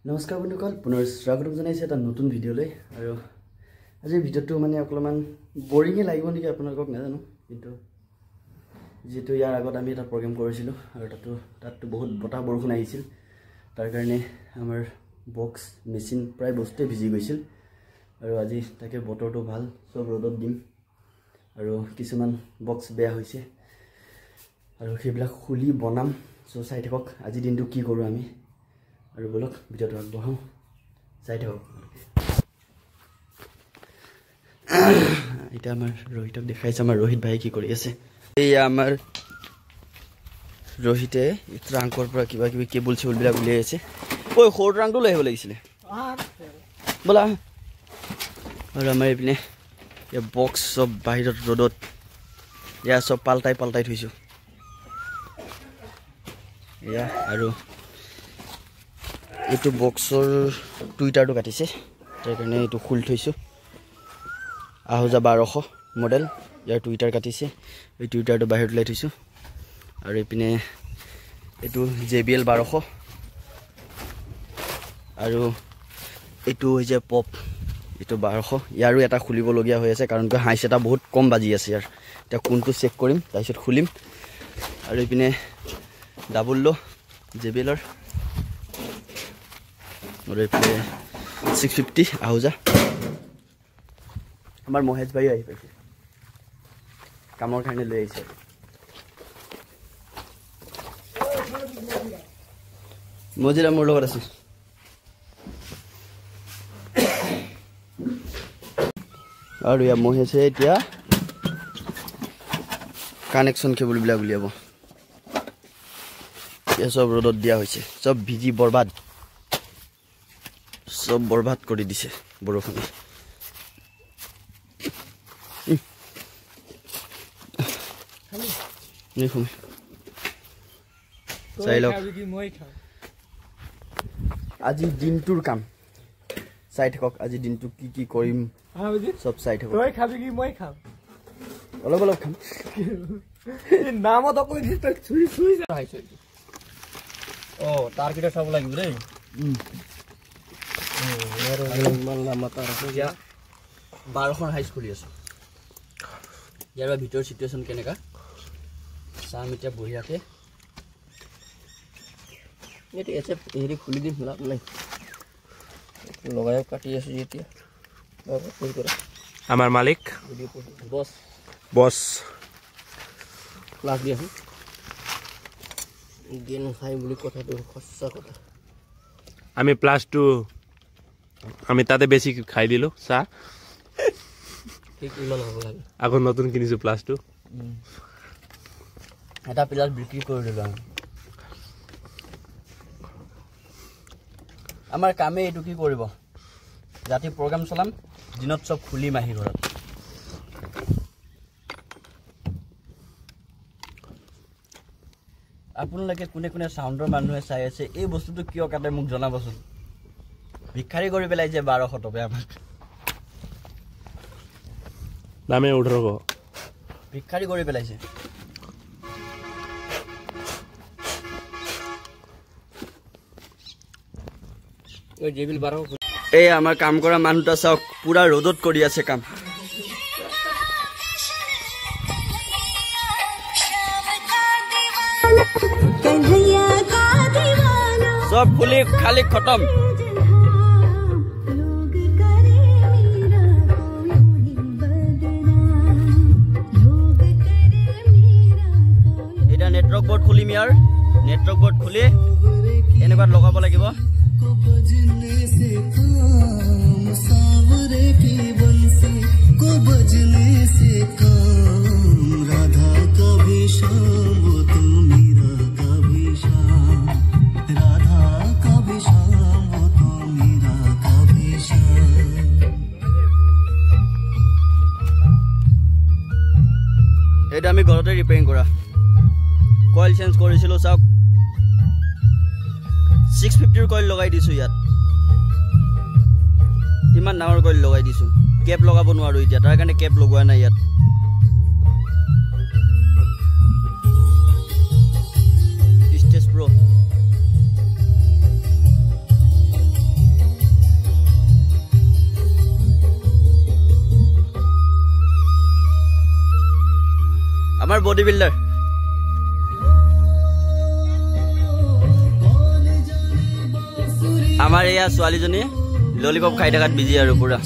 নমস্কাৰ বন্ধুসকল পুনৰ স্বাগতম জনাইছো এটা নতুন ভিডিঅ'লৈ আৰু আজিৰ ভিডিঅ'টো মানে অকলমান বৰিঙে লাগিব নেকি আপোনালোকক নাজানো কিন্তু যেটো ইয়াৰ আগত আমি এটা প্ৰগ্ৰাম কৰিছিলো আৰু তাতটো বহুত বতাহ বৰষুণ আহিছিল তাৰ কাৰণে আমাৰ বক্স মেচিন প্ৰায় বস্তুৱে ভিজি গৈছিল আৰু আজি তাকে বতৰটো ভাল সব ৰ'দত দিম আৰু কিছুমান বক্স বেয়া হৈছে আৰু সেইবিলাক খুলি বনাম সো চাই থাকক আজি দিনটো কি কৰো আমি আৰু বলক ভিডিঅ'টো আগবঢ়াও চাই থাকক এটা আমাৰ रोहितক দেখাইছে আমাৰ रोहित ভাই কি কৰি আছে এই আমাৰ रोहिते ট্ৰাংকৰ পৰা কিবা কিবি কেবল চেবল বিলাক উলিয়াই আছে ওই খোৰ ট্ৰাংটো লৈ আহিব লাগিছিল বলা আৰু আমাৰ ইপিনে এই বক্স সব বাহিৰত ৰ'দত ইয়া সব পাল্টাই থৈছো ইয়া আৰু এটো বক্সৰ টুইটাৰটো কাটিছে তাৰ কাৰণে এটো খুল থৈছো আহুজা 1200 মডেল ইয়াৰ টুইটাৰ কাটিছে এই টুইটাৰটো বাহিৰত লাই থৈছো আৰু ইপিনে এটো JBL 1200 আৰু এটো হৈছে পপ এটো 1200 ইয়াৰো এটা খুলিব লগিয়া হৈ আছে কাৰণ হাইছ এটা বহুত কম বাজি আছে ইয়াৰ এটা কোনটো চেক কৰিম তাৰপিছত খুলিম আৰু ইপিনে ডাবল লো JBL ৰ और 650 आहुजा हमार महेश भाई आई पाइছে কামৰ কাৰণে লৈ আহিছে মজিলা মোৰ লগত আছে আৰু ইয়া মহেশে এতিয়া কানেকশন কেবল বিলাক উলিয়াব এই সব ৰ'দত দিয়া হৈছে সব ভিজি বৰবাদ सब बर्बाद कर दिसे बरखुने আজি দিনটোৰ কাম চাই থাকক আজি দিনটো কি কৰিম সব চাই থাকক তই খাবি কি মই খাম অলপ খাম এই নামত অকল দিতে ছুই যাইছে ও টার্গেট সব লাগিব রে মাতা ৰাখিয়া 12খন হাই স্কুল আছে ইয়াৰ ভিতৰ সিচুৱেচন কেনেকা সাম এতিয়া বঢ়িয়াকে এটি এছে হেৰি খুলি দিম লাভ নাই লগাই কাটি আছে এতিয়া কই কৰে আমাৰ মালিক বস ক্লাস দিয়া গেন খাই বুলি কথাটো খচ্চা কথা আমি +2 আমি তাতে বেশি খাই দিলো চা ঠিক ইমান হ'ব লাগে আগৰ নতুন কিনিছো +2 এটা প্লাস বিক্ৰি কৰি দিলো আমাৰ কামে এটো কি কৰিব জাতি প্ৰগ্ৰাম চলাম দিনত সব খুলি মাহি ঘৰত আপোনালোকে কোনে কোনে সাউন্ডৰ মানুহে চাই আছে এই বস্তুটো কিয় কাটে মোক জনাবচোন ভিখাৰী কৰি পেলাইছে 1200 টকা আমাক দামে 18 ভিখাৰী কৰি পেলাইছে ওই JBL 12 এই আমাৰ কাম কৰা মানুহটা চাওক পুৰা ৰ'দত কৰি আছে কাম सब खुली खाली खत्म এটা নেটৱৰ্ক বোৰ্ড খুলিম ইয়াৰ নেটৱৰ্ক বোৰ্ড খুলি এনেকুৱা লগাব লাগিব এটা আমি ঘৰতে ৰিপেয়াৰিং কৰা কয়েল চেঞ্জ কৰিছিলো চাওক 650 ৰ কয়েল লগাই দিছো ইয়াত ইমান ডাঙৰ কয়েল লগাই দিছো কেপ লগাব নোৱাৰো এতিয়া তাৰ কাৰণে কেপ লগোৱা নাই ইয়াত স্টেজ প্ৰো আমাৰ বডি বিল্ডাৰ আমাৰ এয়া ছোৱালীজনী ললিপপ খাই থাকাত বিজি আৰু পুৰা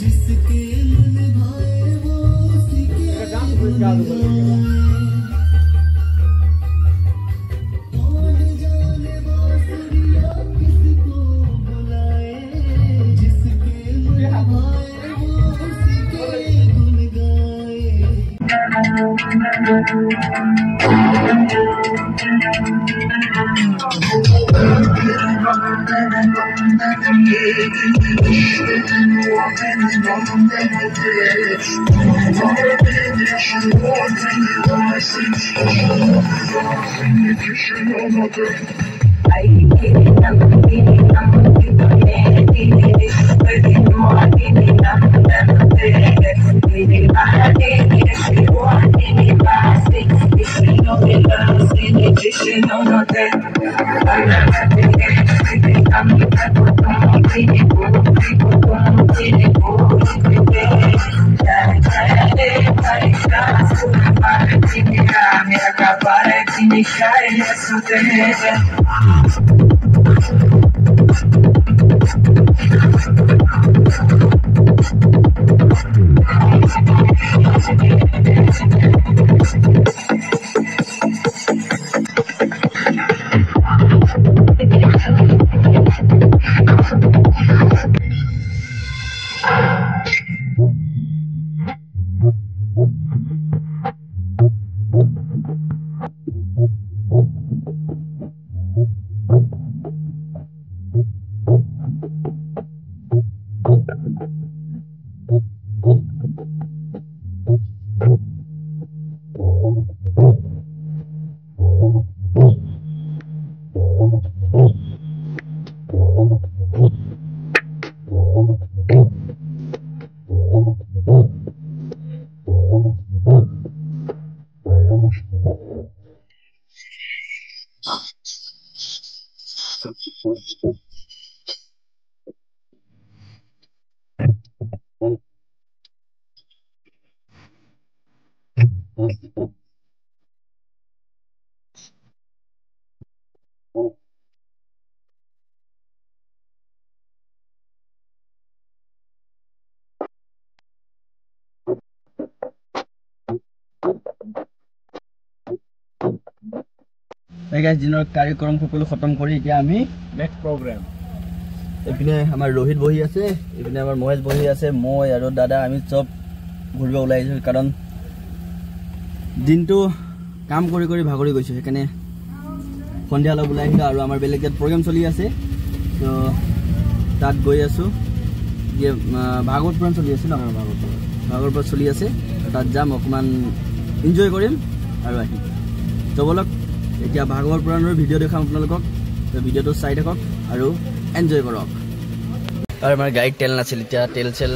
गाइस दिনৰ कार्यक्रम সকলো খতম কৰি এতিয়া আমি নেক্সট প্ৰগ্ৰাম এপিনে আমাৰ रोहित বহি আছে এপিনে আমাৰ মহেশ বহি আছে মই আৰু দাদা আমি সব ঘুৰিব ওলাই আহিছো কাৰণ দিনটো কাম কৰি কৰি ভাগৰি গৈছো সেইকাৰণে সন্ধিয়া লগ ওলাই আহিলো আৰু আমাৰ বেলেগ প্ৰগ্ৰাম চলি আছে তো তাত গৈ আছো যে ভাগৱত পুৰাণ চলি আছে ন ভাগৱত চলি আছে তাত যাম অকমান এনজয় কৰিম আৰু আহিম তো বলক এতিয়া ভাগৱত পুৰাণৰ ভিডিঅ' দেখাম আপোনালোকক তো ভিডিঅ'টো চাই থাকক আৰু এনজয় কৰক আৰু আমাৰ গাড়ীত তেল নাছিল এতিয়া তেল চেল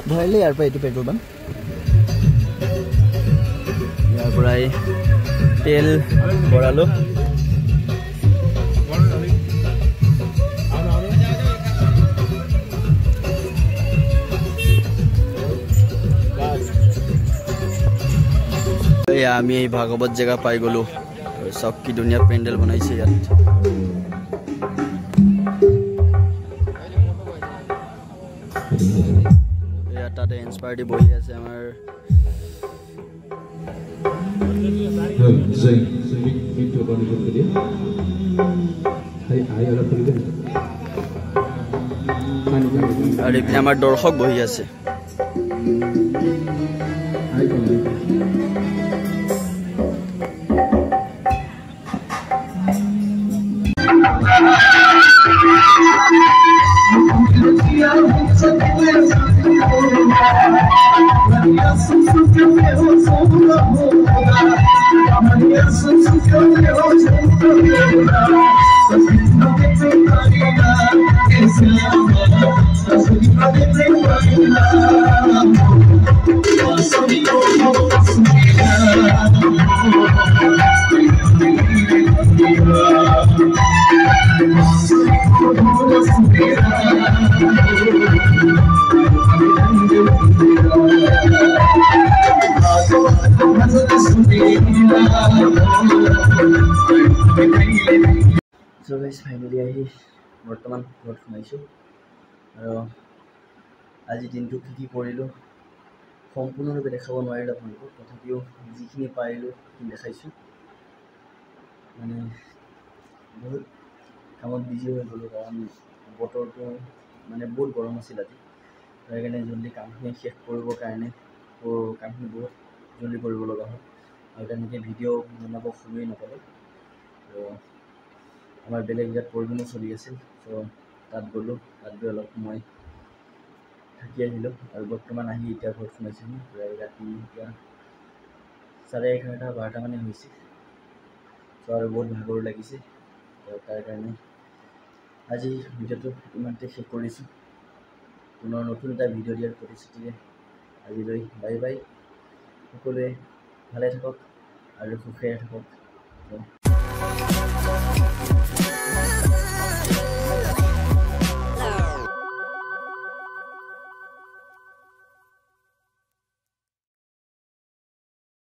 ভৰাইলে ইয়াৰ পৰা এইটো পেট্ৰল পাম্প ইয়াৰ পৰাই তেল ভৰালো আমি এই ভাগৱত জেগা পাই গলো সব কি ধুনীয়া পেন্ডেল বনাইছে ইয়াত এটা ডেন্স পাৰ্টি বহি আছে আমাৰ আৰু এইপিনে আমাৰ দৰ্শক বহি আছে সো গাইজ ফাইনেলি আহি বৰ্তমান ঘৰত সোমাইছোঁ আৰু আজি দিনটো কি কৰিলোঁ সম্পূৰ্ণৰূপে দেখাব নোৱাৰিলোঁ আপোনালোকক, তথাপিও যিখিনি পাৰিলোঁ সেইখিনি দেখাইছোঁ। মানে বহুত কামত বিজি হৈ গ'লোঁ কাৰণ বতৰটো মানে বহুত গৰম আছিল আজি, সেইকাৰণে জলদি কামখিনি শেষ কৰিবৰ কাৰণে কামখিনি বহুত জলদি কৰিব লগা হ'ল আৰু তেনেকৈ ভিডিঅ' বনাব সময় নাপালোঁ। তো আমাৰ বেলেগ জেগাত প্ৰগ্ৰেমো চলি আছিল, চ' তাত গ'লোঁ, তাত গৈ অলপ সময় থাকি আহিলোঁ আৰু বৰ্তমান আহি এতিয়া ঘৰত সোমাইছোঁহি। প্ৰায় ৰাতি এতিয়া 11:30 12টা মানে হৈছে। চ' আৰু বহুত ভাগৰো লাগিছে, তো তাৰ কাৰণে আজি ভিডিঅ'টো ইমানতে শেষ কৰিছোঁ। পুনৰ নতুন এটা ভিডিঅ' দিয়াৰ প্ৰতিশ্ৰুতিৰে আজিলৈ বাই বাই। সকলোৱে ভালে থাকক আৰু সুখেৰে থাকক।